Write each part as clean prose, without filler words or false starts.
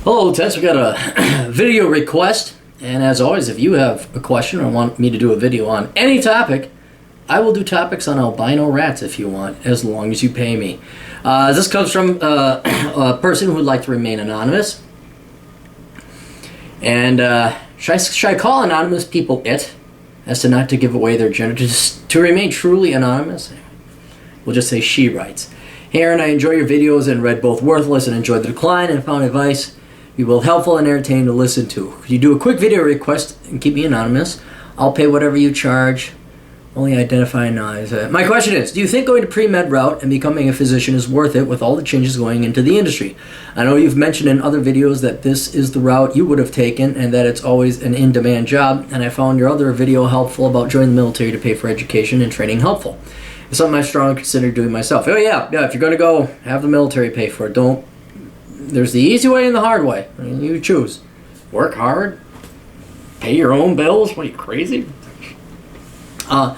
Hello, Tess. We got a video request, and as always, if you have a question or want me to do a video on any topic, I will do topics on albino rats if you want, as long as you pay me. This comes from a person who would like to remain anonymous. And should I call anonymous people it, as to not to give away their gender, to remain truly anonymous? We'll just say she writes. Hey Aaron, I enjoy your videos and read both Worthless and Enjoyed the Decline and found advice be both helpful and entertaining to listen to. Could you do a quick video request and keep me anonymous? I'll pay whatever you charge. Only identify now. My question is, do you think going to pre-med route and becoming a physician is worth it with all the changes going into the industry? I know you've mentioned in other videos that this is the route you would have taken and that it's always an in-demand job, and I found your other video helpful about joining the military to pay for education and training helpful. It's something I strongly consider doing myself. Oh yeah, if you're going to go, have the military pay for it. There's the easy way and the hard way. I mean, you choose. Work hard, pay your own bills. What are you, crazy? The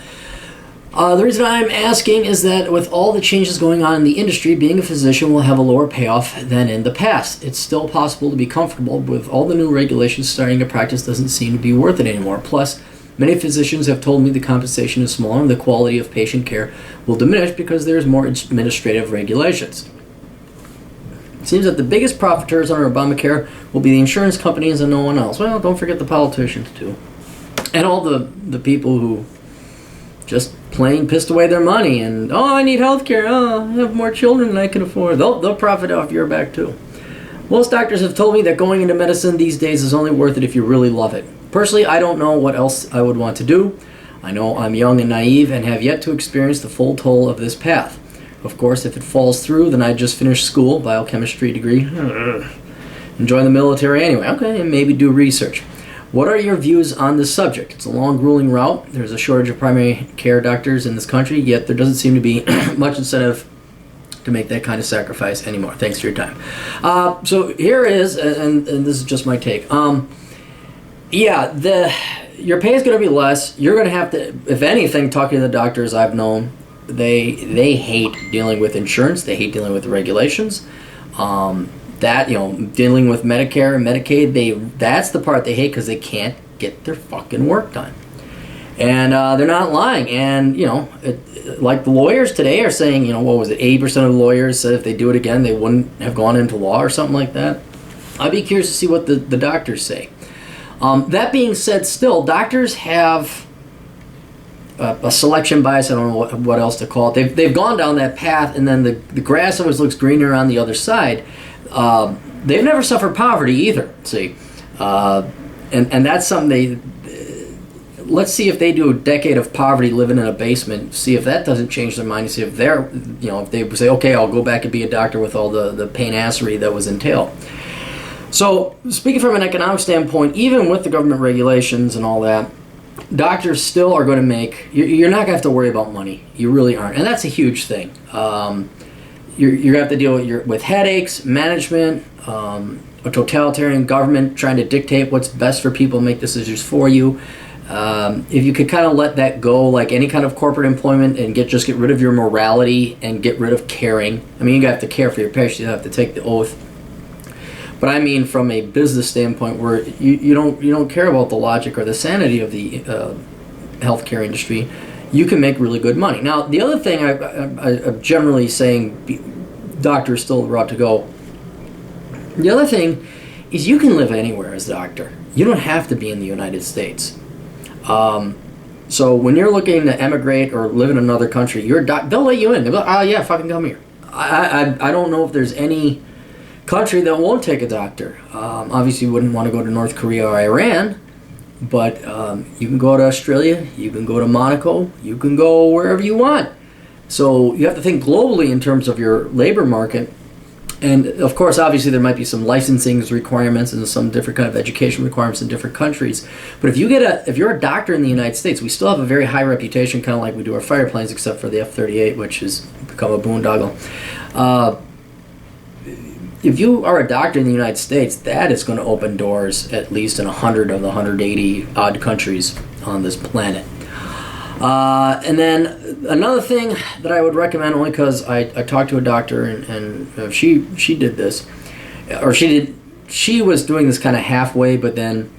reason I'm asking is that with all the changes going on in the industry, being a physician will have a lower payoff than in the past. It's still possible to be comfortable, but with all the new regulations starting to practice doesn't seem to be worth it anymore. Plus, many physicians have told me the compensation is smaller and the quality of patient care will diminish because there's more administrative regulations. It seems that the biggest profiteers under Obamacare will be the insurance companies and no one else. Well, don't forget the politicians too. And all the people who just plain pissed away their money and, I need health care, I have more children than I can afford. They'll profit off your back too. Most doctors have told me that going into medicine these days is only worth it if you really love it. Personally, I don't know what else I would want to do. I know I'm young and naive and have yet to experience the full toll of this path. Of course, if it falls through, then I just finished school, biochemistry degree. Join the military anyway. Okay, and maybe do research. What are your views on this subject? It's a long, grueling route. There's a shortage of primary care doctors in this country, yet there doesn't seem to be much incentive to make that kind of sacrifice anymore. Thanks for your time. So here is, and this is just my take. Your pay is going to be less. You're going to have to, if anything, talking to the doctors I've known, they hate dealing with insurance. They hate dealing with the regulations. Dealing with Medicare and Medicaid, that's the part they hate because they can't get their fucking work done. And they're not lying. And, like the lawyers today are saying, 80% of lawyers said if they do it again, they wouldn't have gone into law or something like that. I'd be curious to see what the doctors say. That being said, still, doctors have a selection bias. I don't know what else to call it. They've gone down that path, and then the grass always looks greener on the other side. They've never suffered poverty either. See, and that's something let's see if they do a decade of poverty living in a basement. See if that doesn't change their mind. See if they're if they say, okay, I'll go back and be a doctor with all the pain-assery that was entailed. So, speaking from an economic standpoint, even with the government regulations and all that, doctors still are going to make, you're not going to have to worry about money. You really aren't. And that's a huge thing. You're going to have to deal with headaches, management, a totalitarian government trying to dictate what's best for people and make decisions for you. If you could kind of let that go, like any kind of corporate employment, and get rid of your morality and get rid of caring. I mean, you have to care for your patients. You have to take the oath. But I mean, from a business standpoint, where you don't care about the logic or the sanity of the healthcare industry, you can make really good money. Now, the other thing I'm generally saying, doctors still the route to go. The other thing is you can live anywhere as a doctor. You don't have to be in the United States. So when you're looking to emigrate or live in another country, they'll let you in. They'll go, yeah, fucking come here. I don't know if there's any country that won't take a doctor. Obviously, you wouldn't want to go to North Korea or Iran, but you can go to Australia, you can go to Monaco, you can go wherever you want. So you have to think globally in terms of your labor market. And of course, obviously, there might be some licensing requirements and some different kind of education requirements in different countries. But if you're a doctor in the United States, we still have a very high reputation, kind of like we do our fighter planes, except for the F-38, which has become a boondoggle. If you are a doctor in the United States, that is going to open doors at least in 100 of the 180 odd countries on this planet. And then another thing that I would recommend, only because I talked to a doctor and she did this, or she did she was doing this kind of halfway, but then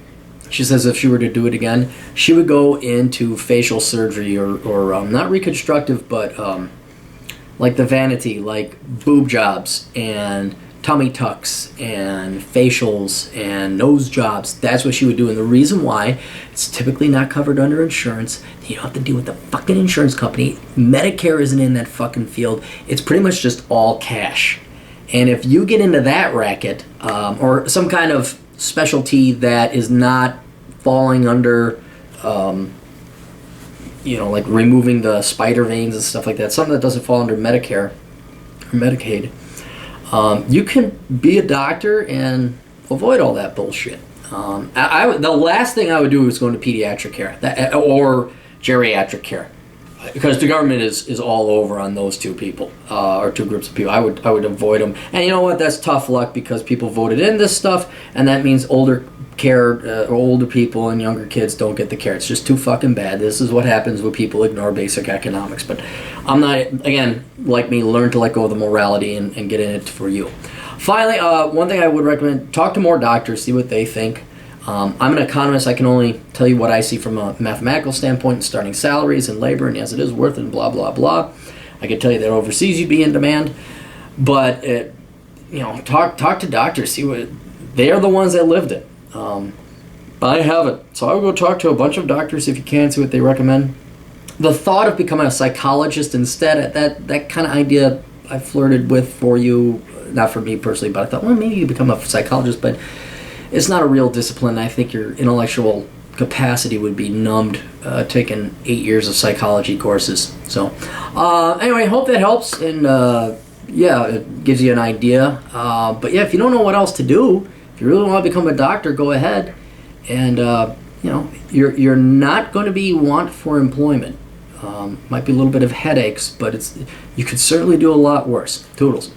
she says if she were to do it again, she would go into facial surgery or not reconstructive, but like the vanity, like boob jobs and tummy tucks and facials and nose jobs. That's what she would do. And the reason why, it's typically not covered under insurance. You don't have to deal with the fucking insurance company. Medicare isn't in that fucking field. It's pretty much just all cash. And if you get into that racket, or some kind of specialty that is not falling under, like removing the spider veins and stuff like that, something that doesn't fall under Medicare or Medicaid, you can be a doctor and avoid all that bullshit. The last thing I would do is go into pediatric care or geriatric care, because the government is all over on those two people, or two groups of people. I would avoid them. And you know what? That's tough luck, because people voted in this stuff, and that means older people and younger kids don't get the care. It's just too fucking bad. This is what happens when people ignore basic economics. But I'm not, again, like me, learn to let go of the morality and get in it for you. Finally, one thing I would recommend, talk to more doctors, see what they think. I'm an economist. I can only tell you what I see from a mathematical standpoint, starting salaries and labor, and yes, it is worth it, and blah, blah, blah. I can tell you that overseas you'd be in demand. But, talk to doctors. See what, they are the ones that lived it. I haven't. So I would go talk to a bunch of doctors if you can, see what they recommend. The thought of becoming a psychologist instead, that kind of idea I flirted with for you, not for me personally, but I thought, well, maybe you become a psychologist, but it's not a real discipline. I think your intellectual capacity would be numbed taking 8 years of psychology courses. So anyway, hope that helps, and it gives you an idea. But yeah, if you don't know what else to do, if you really want to become a doctor, go ahead. And you're not going to be want for employment. Might be a little bit of headaches, but you could certainly do a lot worse. Toodles.